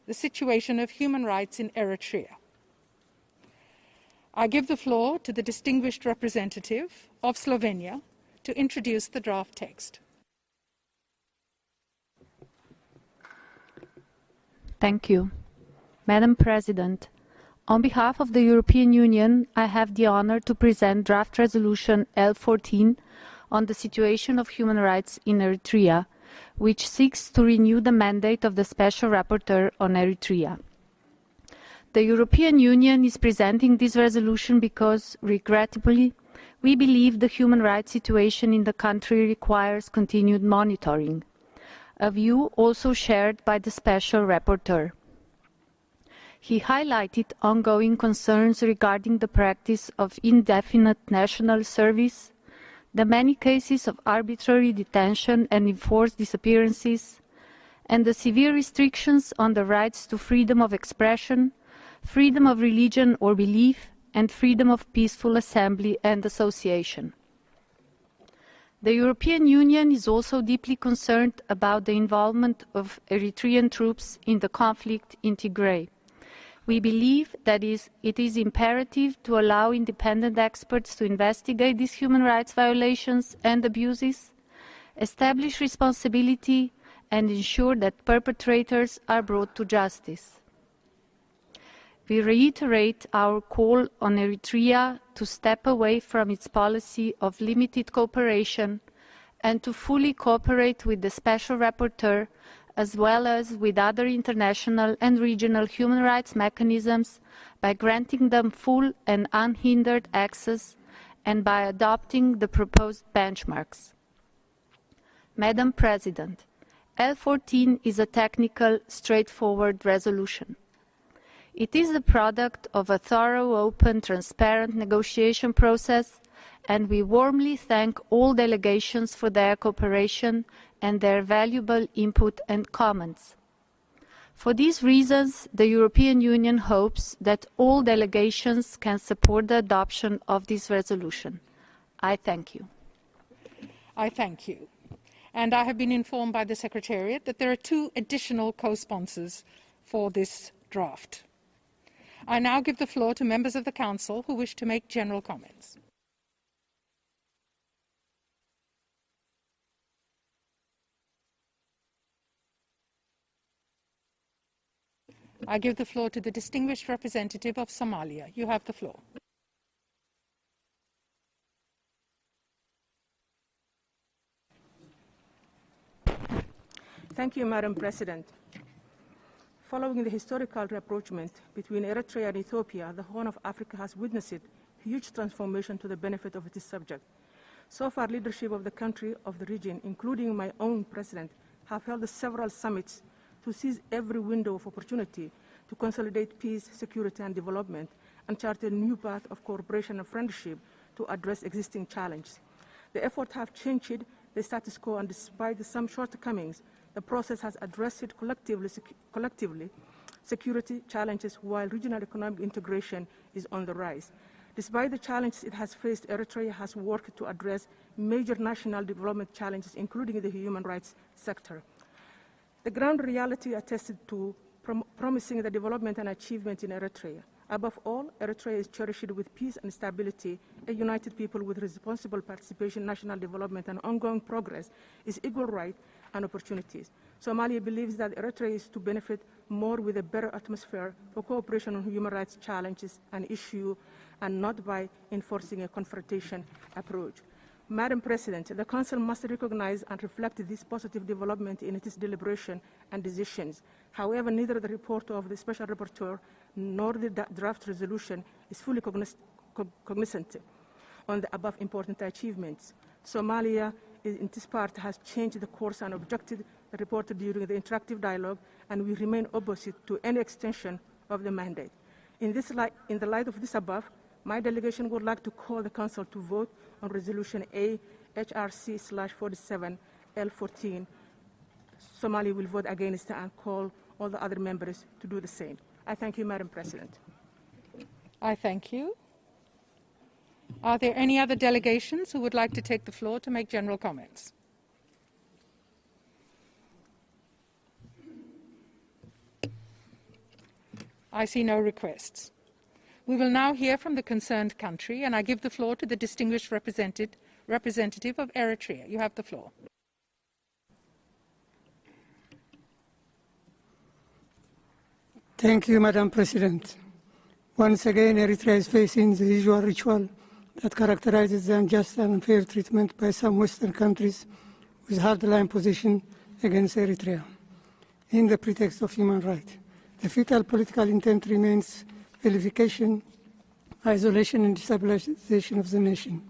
the situation of human rights in Eritrea. I give the floor to the distinguished representative of Slovenia to introduce the draft text. Thank you. Madam President, on behalf of the European Union, I have the honor to present draft resolution L14 on the situation of human rights in Eritrea, which seeks to renew the mandate of the Special Rapporteur on Eritrea. The European Union is presenting this resolution because, regrettably, we believe the human rights situation in the country requires continued monitoring, a view also shared by the Special Rapporteur. He highlighted ongoing concerns regarding the practice of indefinite national service, the many cases of arbitrary detention and enforced disappearances, and the severe restrictions on the rights to freedom of expression, freedom of religion or belief, and freedom of peaceful assembly and association. The European Union is also deeply concerned about the involvement of Eritrean troops in the conflict in Tigray. We believe that it is imperative to allow independent experts to investigate these human rights violations and abuses, establish responsibility, and ensure that perpetrators are brought to justice. We reiterate our call on Eritrea to step away from its policy of limited cooperation and to fully cooperate with the Special Rapporteur as well as with other international and regional human rights mechanisms by granting them full and unhindered access and by adopting the proposed benchmarks. Madam President, L14 is a technical, straightforward resolution. It is the product of a thorough, open, transparent negotiation process, and we warmly thank all delegations for their cooperation and their valuable input and comments. For these reasons, the European Union hopes that all delegations can support the adoption of this resolution. I thank you. I thank you. And I have been informed by the Secretariat that there are 2 additional co-sponsors for this draft. I now give the floor to members of the Council who wish to make general comments. I give the floor to the distinguished representative of Somalia. You have the floor. Thank you, Madam President. Following the historical rapprochement between Eritrea and Ethiopia, the Horn of Africa has witnessed huge transformation to the benefit of its subject. So far, leadership of the country, of the region, including my own president, have held several summits to seize every window of opportunity to consolidate peace, security, and development, and chart a new path of cooperation and friendship to address existing challenges. The efforts have changed the status quo, and despite some shortcomings, the process has addressed collectively security challenges while regional economic integration is on the rise. Despite the challenges it has faced, Eritrea has worked to address major national development challenges, including the human rights sector. The ground reality attested to promising the development and achievement in Eritrea. Above all, Eritrea is cherished with peace and stability. A united people with responsible participation, national development, and ongoing progress is equal right and opportunities. Somalia believes that Eritrea is to benefit more with a better atmosphere for cooperation on human rights challenges and issues, and not by enforcing a confrontation approach. Madam President, the Council must recognize and reflect this positive development in its deliberation and decisions. However, neither the report of the Special Rapporteur nor the draft resolution is fully cognizant on the above important achievements. Somalia, in this part, has changed the course and objected the report during the interactive dialogue, and we remain opposite to any extension of the mandate. In the light of this above, my delegation would like to call the Council to vote on Resolution A, HRC/47 L14. Somalia will vote against and call all the other members to do the same. I thank you, Madam President. I thank you. Are there any other delegations who would like to take the floor to make general comments? I see no requests. We will now hear from the concerned country, and I give the floor to the distinguished representative of Eritrea. You have the floor. Thank you, Madam President. Once again, Eritrea is facing the usual ritual that characterizes the unjust and unfair treatment by some Western countries with hardline position against Eritrea in the pretext of human rights. The fatal political intent remains vilification, isolation, and destabilization of the nation.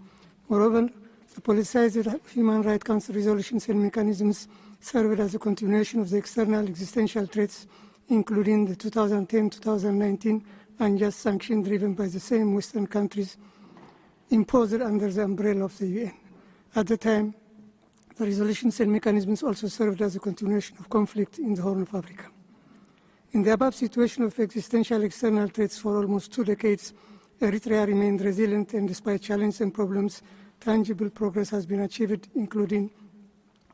Moreover, the politicized Human Rights Council resolutions and mechanisms serve as a continuation of the external existential threats, including the 2010-2019 unjust sanctions driven by the same Western countries imposed under the umbrella of the UN. At the time, the resolutions and mechanisms also served as a continuation of conflict in the Horn of Africa. In the above situation of existential external threats for almost 2 decades, Eritrea remained resilient, and despite challenges and problems, tangible progress has been achieved, including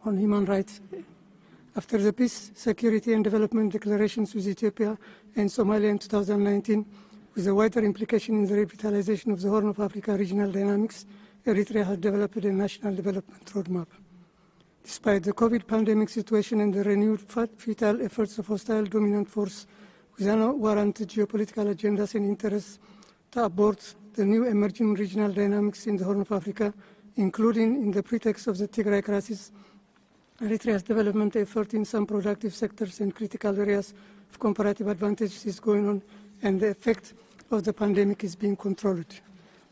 on human rights. After the peace, security, and development declarations with Ethiopia and Somalia in 2019, with a wider implication in the revitalization of the Horn of Africa regional dynamics, Eritrea has developed a national development roadmap. Despite the COVID pandemic situation and the renewed futile efforts of hostile dominant force with unwarranted geopolitical agendas and interests to abort the new emerging regional dynamics in the Horn of Africa, including in the pretext of the Tigray crisis, Eritrea's development effort in some productive sectors and critical areas of comparative advantage is going on, and the effect of the pandemic is being controlled.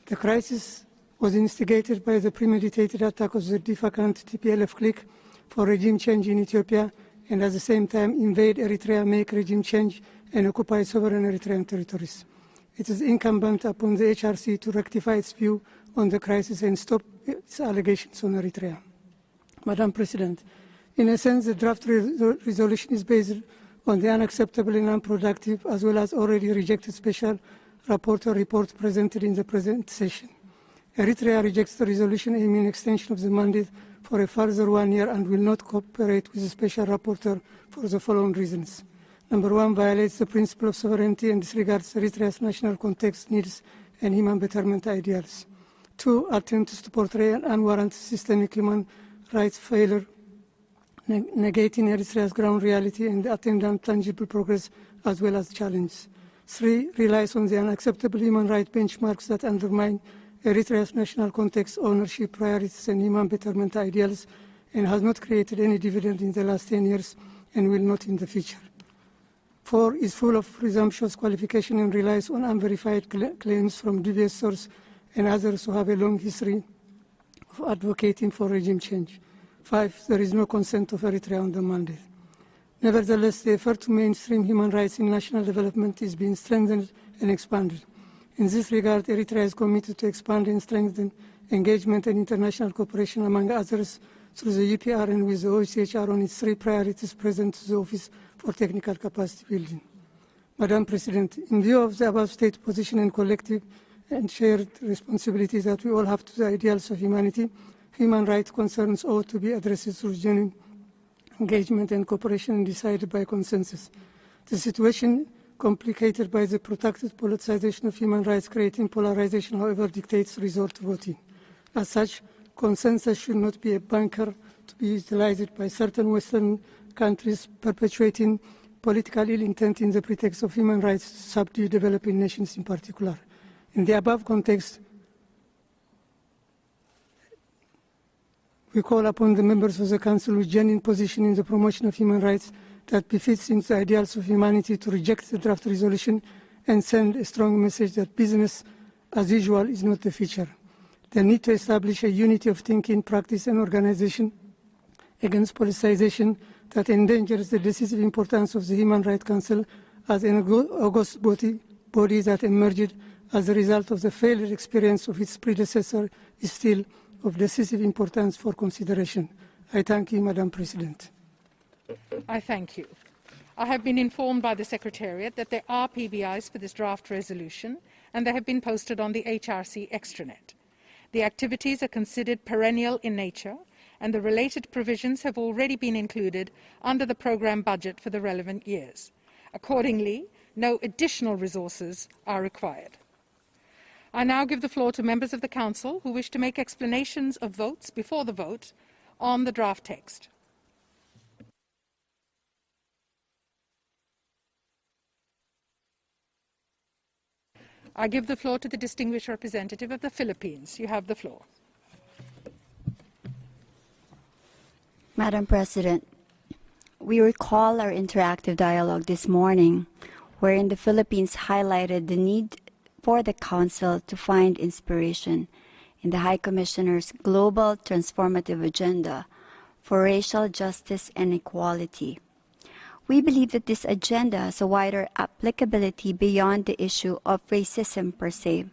The crisis was instigated by the premeditated attack of the defacant TPLF clique for regime change in Ethiopia, and at the same time invade Eritrea, make regime change, and occupy sovereign Eritrean territories. It is incumbent upon the HRC to rectify its view on the crisis and stop its allegations on Eritrea. Madam President, in a sense, the draft resolution is based on the unacceptable and unproductive, as well as already rejected Special Rapporteur report presented in the present session. Eritrea rejects the resolution aiming extension of the mandate for a further 1 year and will not cooperate with the Special Rapporteur for the following reasons. Number 1, violates the principle of sovereignty and disregards Eritrea's national context, needs, and human betterment ideals. 2, attempts to portray an unwarranted systemic human rights failure, negating Eritrea's ground reality and the attendant tangible progress as well as challenges. 3, relies on the unacceptable human rights benchmarks that undermine Eritrea's national context, ownership, priorities, and human betterment ideals, and has not created any dividend in the last 10 years and will not in the future. 4, is full of presumptuous qualification and relies on unverified claims from dubious sources and others who have a long history of advocating for regime change. 5, there is no consent of Eritrea on the mandate. Nevertheless, the effort to mainstream human rights in national development is being strengthened and expanded. In this regard, Eritrea is committed to expand and strengthen engagement and international cooperation, among others, through the UPR and with the OCHR on its 3 priorities present to the Office for Technical Capacity Building. Madam President, in view of the above state position and collective and shared responsibilities that we all have to the ideals of humanity, human rights concerns ought to be addressed through genuine engagement and cooperation and decided by consensus. The situation complicated by the protracted politicization of human rights, creating polarization, however, dictates resort to voting. As such, consensus should not be a bunker to be utilized by certain Western countries perpetuating political ill intent in the pretext of human rights to subdue developing nations in particular. In the above context, we call upon the members of the Council with genuine position in the promotion of human rights that befits in the ideals of humanity to reject the draft resolution and send a strong message that business as usual is not the future. The need to establish a unity of thinking, practice, and organization against politicization that endangers the decisive importance of the Human Rights Council as an august body that emerged as a result of the failed experience of its predecessor is still of decisive importance for consideration. I thank you, Madam President. I thank you. I have been informed by the Secretariat that there are PBIs for this draft resolution, and they have been posted on the HRC extranet. The activities are considered perennial in nature, and the related provisions have already been included under the programme budget for the relevant years. Accordingly, No additional resources are required. I now give the floor to members of the Council who wish to make explanations of votes before the vote on the draft text. I give the floor to the distinguished representative of the Philippines. You have the floor. Madam President, we recall our interactive dialogue this morning, wherein the Philippines highlighted the need for the Council to find inspiration in the High Commissioner's global transformative agenda for racial justice and equality. We believe that this agenda has a wider applicability beyond the issue of racism per se,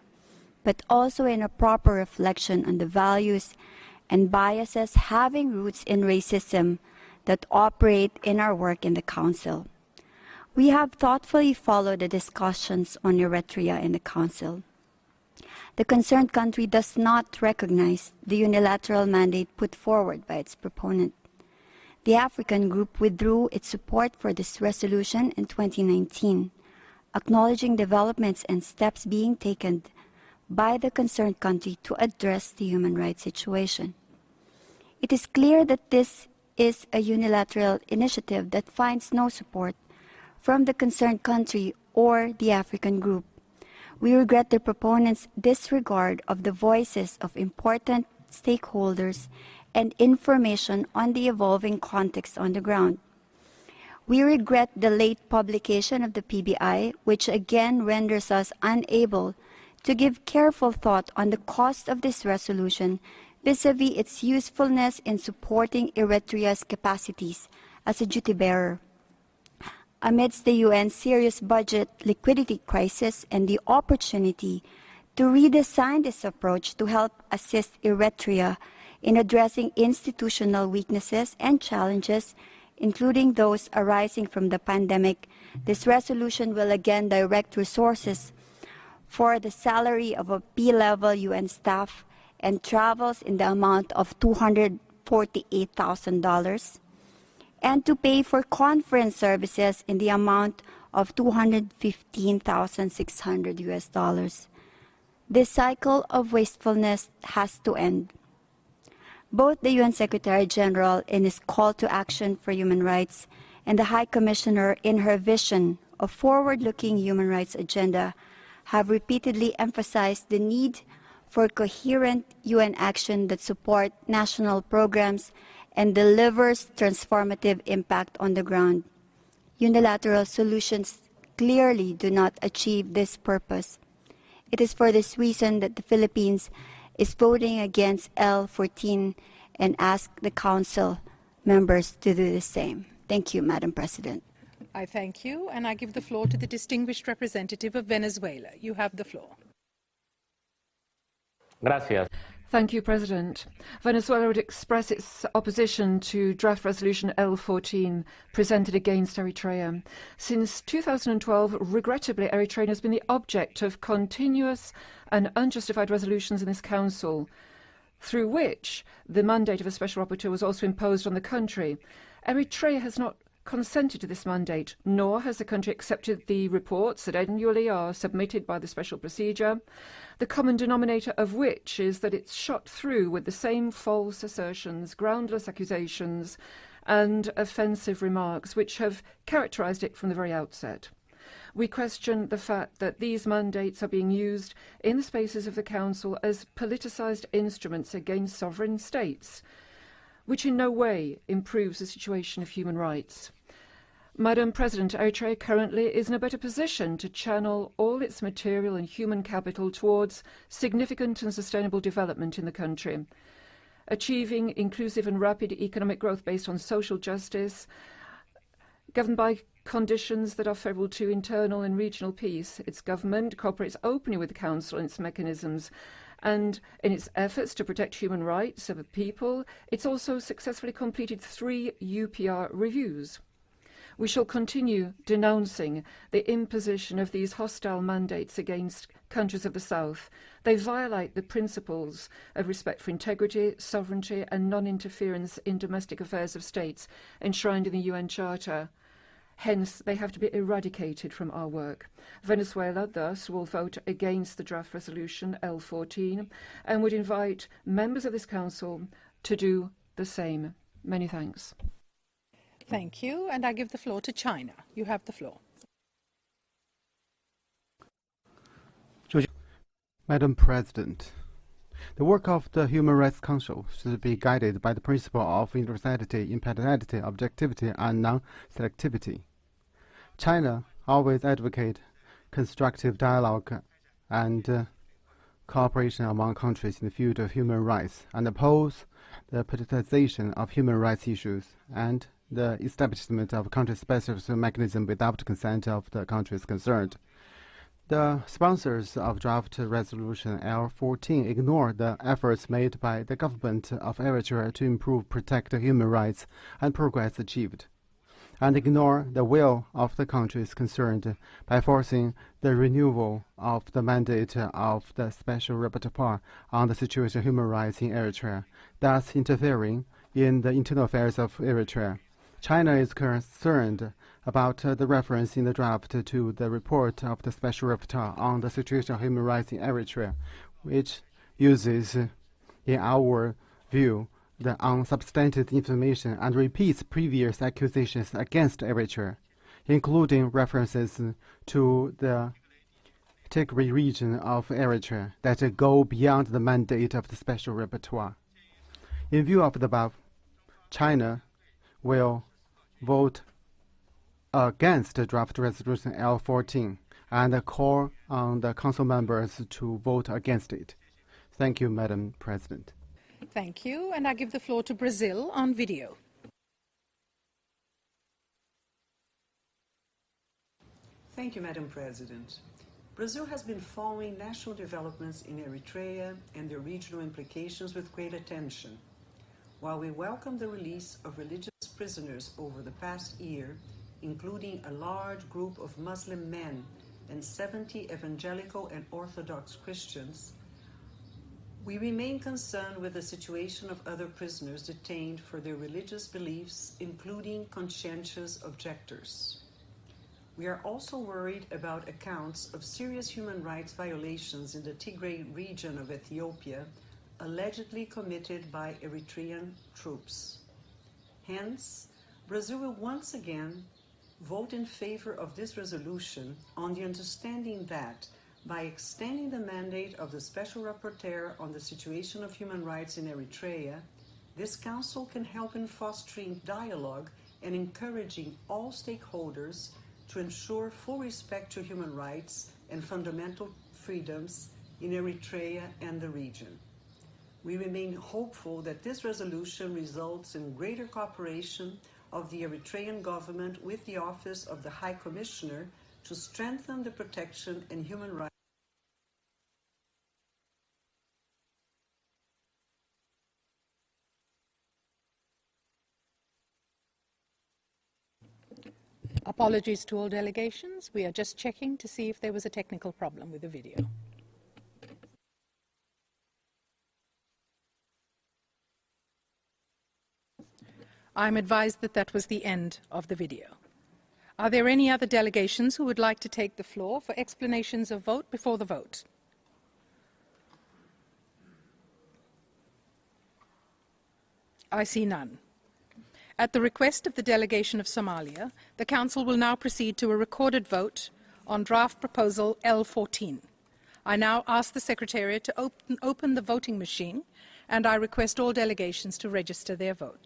but also in a proper reflection on the values and biases having roots in racism that operate in our work in the Council. We have thoughtfully followed the discussions on Eritrea in the Council. The concerned country does not recognize the unilateral mandate put forward by its proponent. The African Group withdrew its support for this resolution in 2019, acknowledging developments and steps being taken by the concerned country to address the human rights situation. It is clear that this is a unilateral initiative that finds no support from the concerned country or the African Group. We regret the proponents' disregard of the voices of important stakeholders and information on the evolving context on the ground. We regret the late publication of the PBI, which again renders us unable to give careful thought on the cost of this resolution vis-à-vis its usefulness in supporting Eritrea's capacities as a duty bearer. Amidst the UN's serious budget liquidity crisis and the opportunity to redesign this approach to help assist Eritrea in addressing institutional weaknesses and challenges, including those arising from the pandemic, this resolution will again direct resources for the salary of a B-level UN staff and travels in the amount of $248,000, and to pay for conference services in the amount of $215,600. This cycle of wastefulness has to end. Both the UN Secretary General in his call to action for human rights and the High Commissioner in her vision of forward-looking human rights agenda have repeatedly emphasized the need for coherent UN action that support national programs and delivers transformative impact on the ground. Unilateral solutions clearly do not achieve this purpose. It is for this reason that the Philippines is voting against L14 and ask the Council members to do the same. Thank you, Madam President. I thank you, and I give the floor to the distinguished representative of Venezuela. You have the floor. Gracias. Thank you, President. Venezuela would express its opposition to draft resolution L14 presented against Eritrea. Since 2012, regrettably, Eritrea has been the object of continuous and unjustified resolutions in this Council, through which the mandate of a special rapporteur was also imposed on the country. Eritrea has not consented to this mandate, nor has the country accepted the reports that annually are submitted by the special procedure, the common denominator of which is that it's shot through with the same false assertions, groundless accusations, and offensive remarks which have characterized it from the very outset. We question the fact that these mandates are being used in the spaces of the Council as politicized instruments against sovereign states, which in no way improves the situation of human rights. Madam President, Eritrea currently is in a better position to channel all its material and human capital towards significant and sustainable development in the country, achieving inclusive and rapid economic growth based on social justice, governed by conditions that are favourable to internal and regional peace. Its government cooperates openly with the Council and its mechanisms, and in its efforts to protect human rights of the people, it's also successfully completed 3 UPR reviews. We shall continue denouncing the imposition of these hostile mandates against countries of the South. They violate the principles of respect for integrity, sovereignty and non-interference in domestic affairs of states enshrined in the UN Charter. Hence, they have to be eradicated from our work. Venezuela, thus, will vote against the draft resolution L14 and would invite members of this Council to do the same. Many thanks. Thank you, and I give the floor to China. You have the floor. Madam President, the work of the Human Rights Council should be guided by the principle of universality, impartiality, objectivity, and non-selectivity. China always advocates constructive dialogue and cooperation among countries in the field of human rights and oppose the politicization of human rights issues and the establishment of a country-specific mechanism without consent of the countries concerned. The sponsors of draft resolution L14 ignore the efforts made by the government of Eritrea to improve, protect human rights and progress achieved, and ignore the will of the countries concerned by forcing the renewal of the mandate of the Special Rapporteur on the situation of human rights in Eritrea, thus interfering in the internal affairs of Eritrea. China is concerned about the reference in the draft to the report of the Special Rapporteur on the situation of human rights in Eritrea, which uses, in our view, the unsubstantiated information and repeats previous accusations against Eritrea, including references to the Tigray region of Eritrea that go beyond the mandate of the Special Rapporteur. In view of the above, China will vote against the draft resolution L14 and call on the Council members to vote against it. Thank you, Madam President. Thank you, and I give the floor to Brazil on video. Thank you, Madam President. Brazil has been following national developments in Eritrea and their regional implications with great attention. While we welcome the release of religious prisoners over the past year, including a large group of Muslim men and 70 evangelical and Orthodox Christians, we remain concerned with the situation of other prisoners detained for their religious beliefs, including conscientious objectors. We are also worried about accounts of serious human rights violations in the Tigray region of Ethiopia, allegedly committed by Eritrean troops. Hence, Brazil will once again vote in favor of this resolution on the understanding that by extending the mandate of the Special Rapporteur on the situation of human rights in Eritrea, this Council can help in fostering dialogue and encouraging all stakeholders to ensure full respect to human rights and fundamental freedoms in Eritrea and the region. We remain hopeful that this resolution results in greater cooperation of the Eritrean government with the Office of the High Commissioner to strengthen the protection and human rights. Apologies to all delegations. We are just checking to see if there was a technical problem with the video. I'm advised that that was the end of the video. Are there any other delegations who would like to take the floor for explanations of vote before the vote? I see none. At the request of the delegation of Somalia, the Council will now proceed to a recorded vote on draft proposal L14. I now ask the Secretariat to open the voting machine, and I request all delegations to register their vote.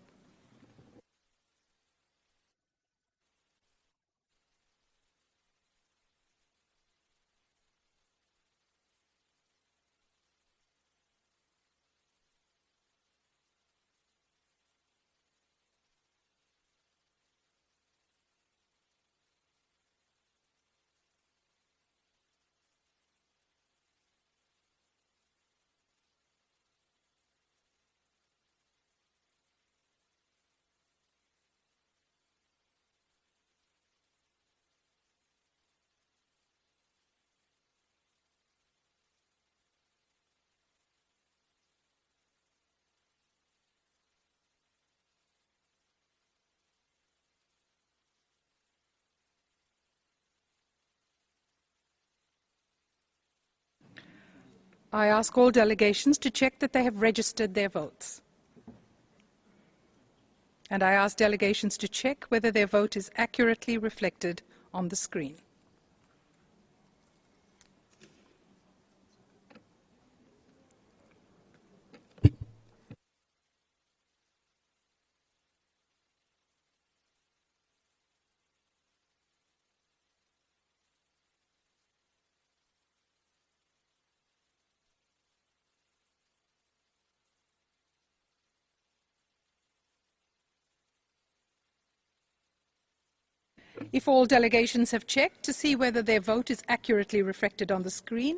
I ask all delegations to check that they have registered their votes. And I ask delegations to check whether their vote is accurately reflected on the screen. If all delegations have checked to see whether their vote is accurately reflected on the screen,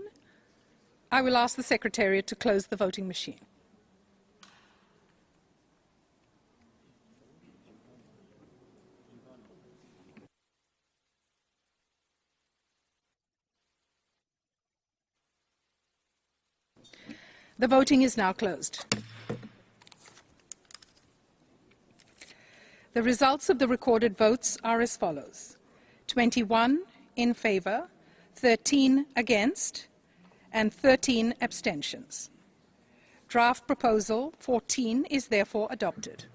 I will ask the Secretariat to close the voting machine. The voting is now closed. The results of the recorded votes are as follows: 21 in favour, 13 against, and 13 abstentions. Draft Proposal 14 is therefore adopted.